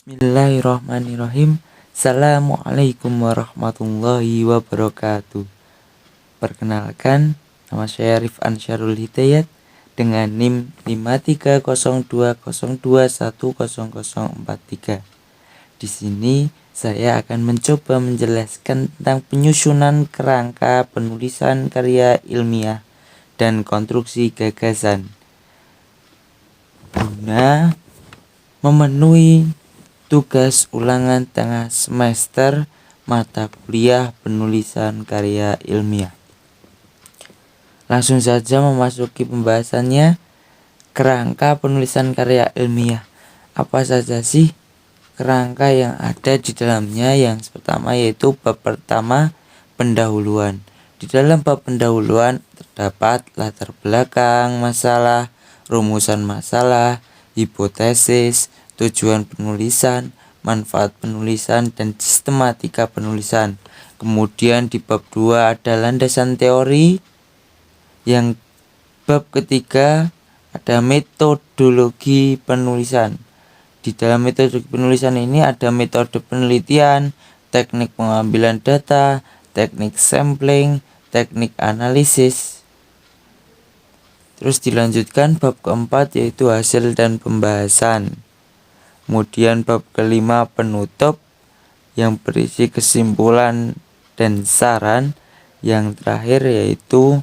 Bismillahirrahmanirrahim. Assalamualaikum warahmatullahi wabarakatuh. Perkenalkan, nama saya Rifan Syarul Hidayat dengan NIM 530202100043. Di sini saya akan mencoba menjelaskan tentang penyusunan kerangka penulisan karya ilmiah dan konstruksi gagasan guna memenuhi tugas ulangan tengah semester mata kuliah penulisan karya ilmiah. Langsung saja memasuki pembahasannya. Kerangka penulisan karya ilmiah. Apa saja sih kerangka yang ada di dalamnya? Yang pertama yaitu bab pertama, pendahuluan. Di dalam bab pendahuluan terdapat latar belakang masalah, rumusan masalah, hipotesis, tujuan penulisan, manfaat penulisan, dan sistematika penulisan. Kemudian di bab 2 ada landasan teori. Yang bab ketiga ada metodologi penulisan. Di dalam metode penulisan ini ada metode penelitian, teknik pengambilan data, teknik sampling, teknik analisis. Terus dilanjutkan bab keempat yaitu hasil dan pembahasan. Kemudian bab kelima penutup yang berisi kesimpulan dan saran. Yang terakhir yaitu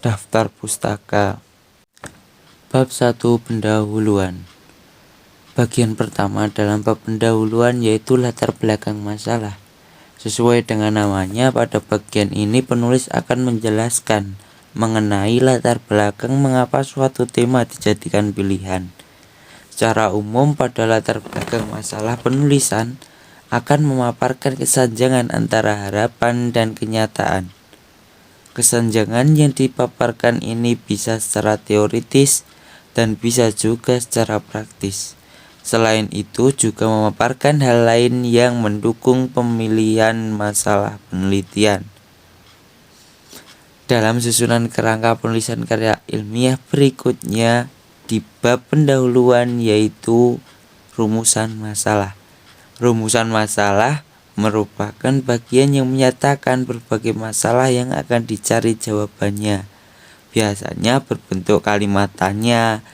daftar pustaka. Bab 1 pendahuluan. Bagian pertama dalam bab pendahuluan yaitu latar belakang masalah. Sesuai dengan namanya, pada bagian ini penulis akan menjelaskan mengenai latar belakang mengapa suatu tema dijadikan pilihan. Secara umum pada latar belakang masalah penulisan akan memaparkan kesenjangan antara harapan dan kenyataan. Kesenjangan yang dipaparkan ini bisa secara teoritis dan bisa juga secara praktis. Selain itu juga memaparkan hal lain yang mendukung pemilihan masalah penelitian. Dalam susunan kerangka penulisan karya ilmiah berikutnya di bab pendahuluan yaitu rumusan masalah. Rumusan masalah merupakan bagian yang menyatakan berbagai masalah yang akan dicari jawabannya. Biasanya berbentuk kalimat tanya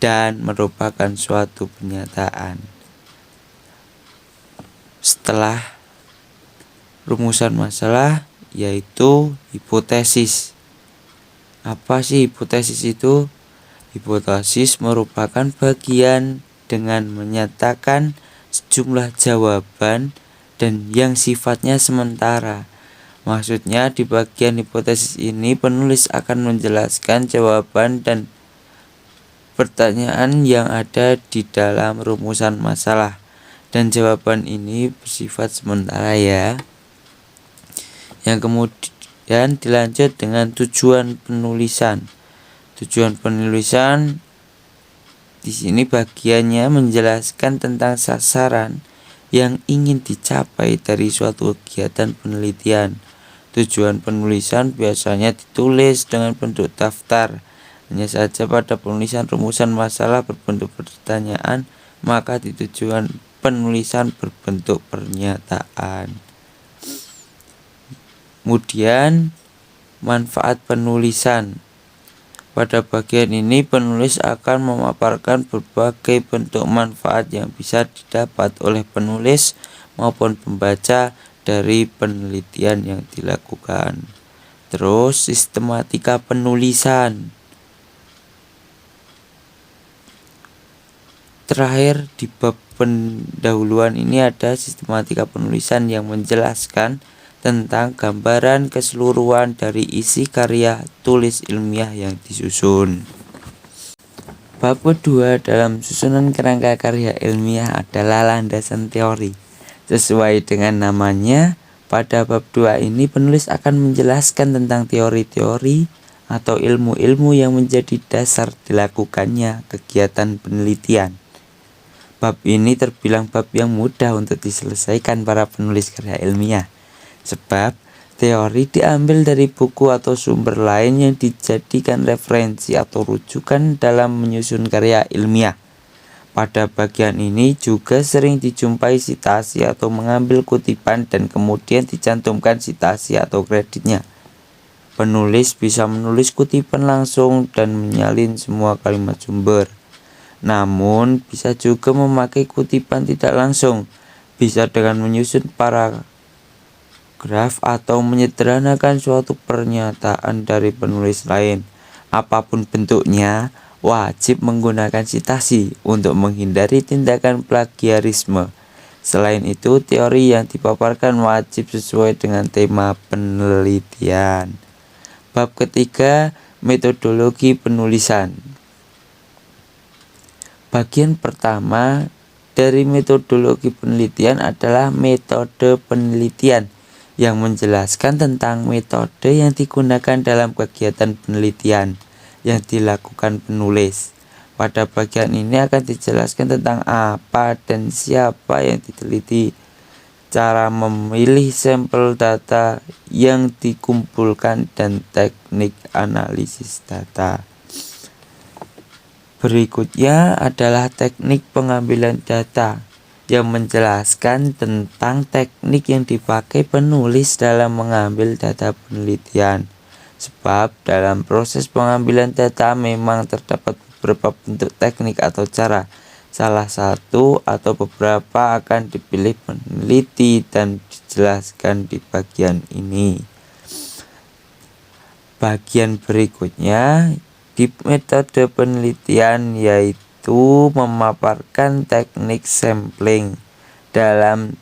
dan merupakan suatu pernyataan. Setelah rumusan masalah yaitu hipotesis. Apa sih hipotesis itu? Hipotesis merupakan bagian dengan menyatakan sejumlah jawaban dan yang sifatnya sementara. Maksudnya di bagian hipotesis ini penulis akan menjelaskan jawaban dan pertanyaan yang ada di dalam rumusan masalah. Dan jawaban ini bersifat sementara ya. Yang kemudian dilanjut dengan tujuan penulisan. Tujuan penulisan di sini bagiannya menjelaskan tentang sasaran yang ingin dicapai dari suatu kegiatan penelitian. Tujuan penulisan biasanya ditulis dengan bentuk daftar. Hanya saja pada penulisan rumusan masalah berbentuk pertanyaan, maka di tujuan penulisan berbentuk pernyataan. Kemudian manfaat penulisan. Pada bagian ini penulis akan memaparkan berbagai bentuk manfaat yang bisa didapat oleh penulis maupun pembaca dari penelitian yang dilakukan. Terus sistematika penulisan. Terakhir di bab pendahuluan ini ada sistematika penulisan yang menjelaskan tentang gambaran keseluruhan dari isi karya tulis ilmiah yang disusun. Bab kedua dalam susunan kerangka karya ilmiah adalah landasan teori. Sesuai dengan namanya, pada bab 2 ini penulis akan menjelaskan tentang teori-teori atau ilmu-ilmu yang menjadi dasar dilakukannya kegiatan penelitian. Bab ini terbilang bab yang mudah untuk diselesaikan para penulis karya ilmiah. Sebab teori diambil dari buku atau sumber lain yang dijadikan referensi atau rujukan dalam menyusun karya ilmiah. Pada bagian ini juga sering dijumpai sitasi atau mengambil kutipan dan kemudian dicantumkan sitasi atau kreditnya. Penulis bisa menulis kutipan langsung dan menyalin semua kalimat sumber. Namun bisa juga memakai kutipan tidak langsung, bisa dengan menyusun paragraf atau menyederhanakan suatu pernyataan dari penulis lain. Apapun bentuknya, wajib menggunakan sitasi untuk menghindari tindakan plagiarisme. Selain itu, teori yang dipaparkan wajib sesuai dengan tema penelitian. Bab ketiga, metodologi penulisan. Bagian pertama dari metodologi penelitian adalah metode penelitian yang menjelaskan tentang metode yang digunakan dalam kegiatan penelitian yang dilakukan penulis. Pada bagian ini akan dijelaskan tentang apa dan siapa yang diteliti, cara memilih sampel data yang dikumpulkan, dan teknik analisis data. Berikutnya adalah teknik pengambilan data yang menjelaskan tentang teknik yang dipakai penulis dalam mengambil data penelitian. Sebab dalam proses pengambilan data memang terdapat beberapa bentuk teknik atau cara. Salah satu atau beberapa akan dipilih peneliti dan dijelaskan di bagian ini. Bagian berikutnya di metode penelitian yaitu memaparkan teknik sampling. Dalam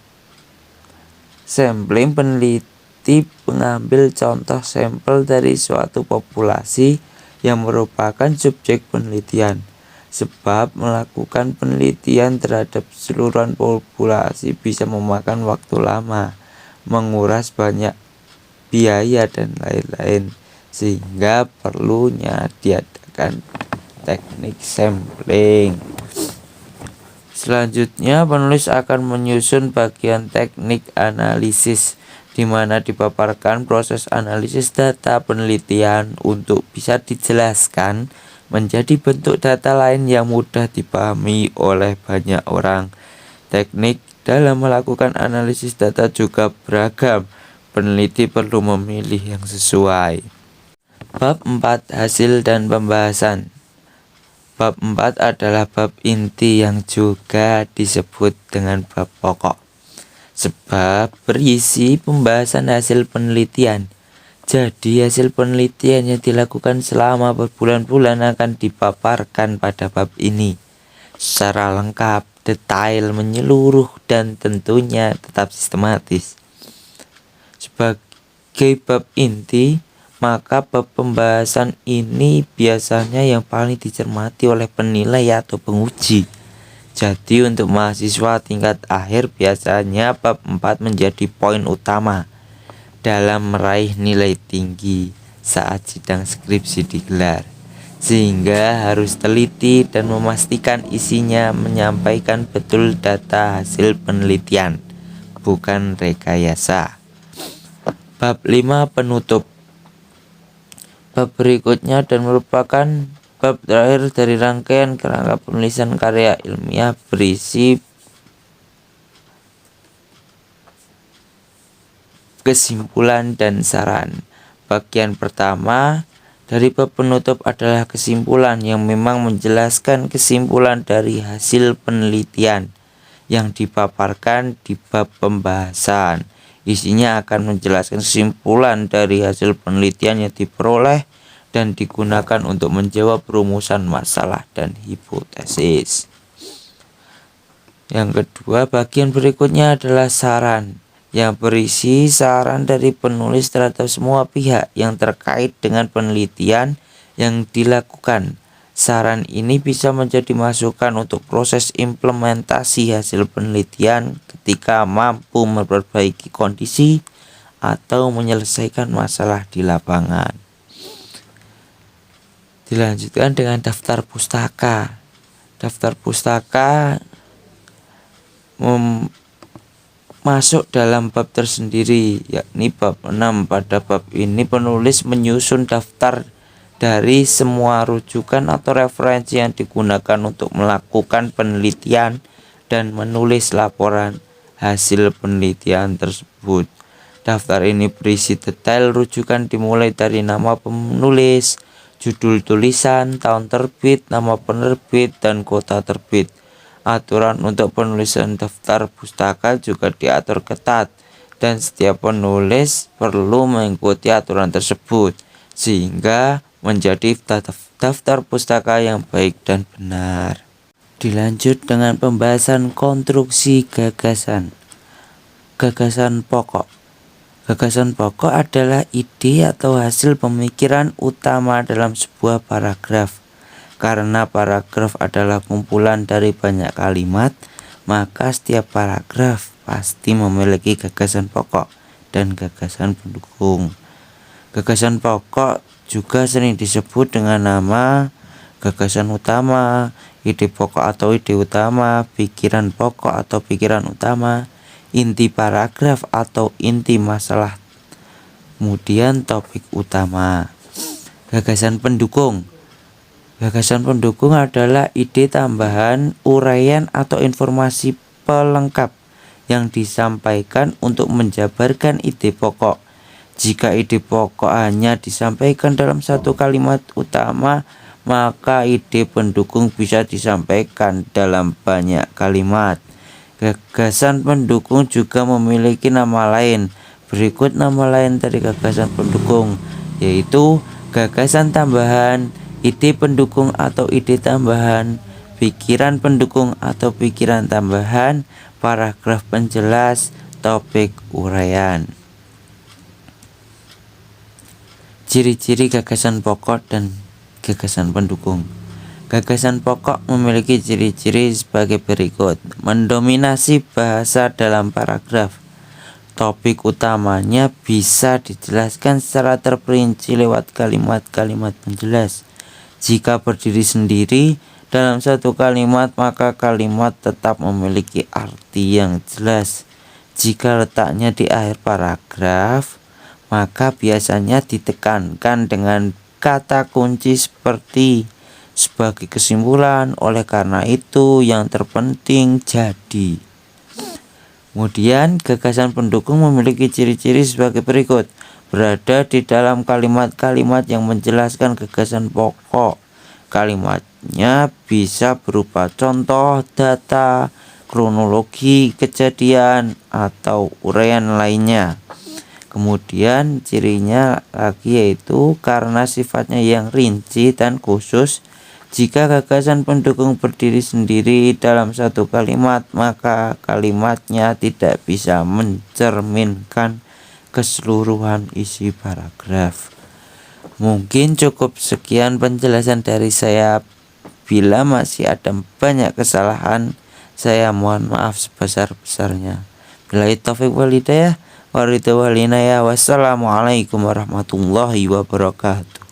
sampling, peneliti mengambil contoh sampel dari suatu populasi yang merupakan subjek penelitian. Sebab melakukan penelitian terhadap keseluruhan populasi bisa memakan waktu lama, menguras banyak biaya dan lain-lain, sehingga perlunya diadakan teknik sampling. Selanjutnya, penulis akan menyusun bagian teknik analisis, di mana dipaparkan proses analisis data penelitian untuk bisa dijelaskan menjadi bentuk data lain yang mudah dipahami oleh banyak orang. Teknik dalam melakukan analisis data juga beragam. Peneliti perlu memilih yang sesuai. Bab 4, hasil dan pembahasan. Bab 4 adalah bab inti yang juga disebut dengan bab pokok, sebab berisi pembahasan hasil penelitian. Jadi hasil penelitian yang dilakukan selama berbulan-bulan akan dipaparkan pada bab ini secara lengkap, detail, menyeluruh, dan tentunya tetap sistematis. Sebagai bab inti, maka bab pembahasan ini biasanya yang paling dicermati oleh penilai atau penguji. Jadi untuk mahasiswa tingkat akhir biasanya bab 4 menjadi poin utama dalam meraih nilai tinggi saat sidang skripsi digelar, sehingga harus teliti dan memastikan isinya menyampaikan betul data hasil penelitian, bukan rekayasa. Bab 5, penutup. Bab berikutnya dan merupakan bab terakhir dari rangkaian kerangka penulisan karya ilmiah berisi kesimpulan dan saran. Bagian pertama dari bab penutup adalah kesimpulan yang memang menjelaskan kesimpulan dari hasil penelitian yang dipaparkan di bab pembahasan. Isinya akan menjelaskan kesimpulan dari hasil penelitian yang diperoleh dan digunakan untuk menjawab rumusan masalah dan hipotesis. Yang kedua, bagian berikutnya adalah saran, yang berisi saran dari penulis terhadap semua pihak yang terkait dengan penelitian yang dilakukan. Saran ini bisa menjadi masukan untuk proses implementasi hasil penelitian ketika mampu memperbaiki kondisi atau menyelesaikan masalah di lapangan. Dilanjutkan dengan daftar pustaka. Daftar pustaka masuk dalam bab tersendiri, yakni bab 6. Pada bab ini penulis menyusun daftar dari semua rujukan atau referensi yang digunakan untuk melakukan penelitian dan menulis laporan hasil penelitian tersebut. Daftar ini berisi detail rujukan dimulai dari nama penulis, judul tulisan, tahun terbit, nama penerbit, dan kota terbit. Aturan untuk penulisan daftar pustaka juga diatur ketat, dan setiap penulis perlu mengikuti aturan tersebut, sehingga menjadi daftar pustaka yang baik dan benar. Dilanjut dengan pembahasan konstruksi gagasan. Gagasan pokok. Gagasan pokok adalah ide atau hasil pemikiran utama dalam sebuah paragraf. Karena paragraf adalah kumpulan dari banyak kalimat, maka setiap paragraf pasti memiliki gagasan pokok dan gagasan pendukung. Gagasan pokok juga sering disebut dengan nama gagasan utama, ide pokok atau ide utama, pikiran pokok atau pikiran utama, inti paragraf atau inti masalah, kemudian topik utama. Gagasan pendukung. Gagasan pendukung adalah ide tambahan, uraian atau informasi pelengkap yang disampaikan untuk menjabarkan ide pokok. Jika ide pokok hanya disampaikan dalam satu kalimat utama, maka ide pendukung bisa disampaikan dalam banyak kalimat. Gagasan pendukung juga memiliki nama lain. Berikut nama lain dari gagasan pendukung, yaitu gagasan tambahan, ide pendukung atau ide tambahan, pikiran pendukung atau pikiran tambahan, paragraf penjelas, topik uraian. Ciri-ciri gagasan pokok dan gagasan pendukung. Gagasan pokok memiliki ciri-ciri sebagai berikut. Mendominasi bahasa dalam paragraf. Topik utamanya bisa dijelaskan secara terperinci lewat kalimat-kalimat penjelas. Jika berdiri sendiri dalam satu kalimat, maka kalimat tetap memiliki arti yang jelas. Jika letaknya di akhir paragraf, maka biasanya ditekankan dengan kata kunci seperti sebagai kesimpulan, oleh karena itu, yang terpenting, jadi. Kemudian gagasan pendukung memiliki ciri-ciri sebagai berikut. Berada di dalam kalimat-kalimat yang menjelaskan gagasan pokok. Kalimatnya bisa berupa contoh, data, kronologi, kejadian, atau uraian lainnya. Kemudian cirinya lagi yaitu karena sifatnya yang rinci dan khusus. Jika gagasan pendukung berdiri sendiri dalam satu kalimat, maka kalimatnya tidak bisa mencerminkan keseluruhan isi paragraf. Mungkin cukup sekian penjelasan dari saya. Bila masih ada banyak kesalahan, saya mohon maaf sebesar-besarnya. Billahi taufiq wal hidayah. Wassalamualaikum warahmatullahi wabarakatuh.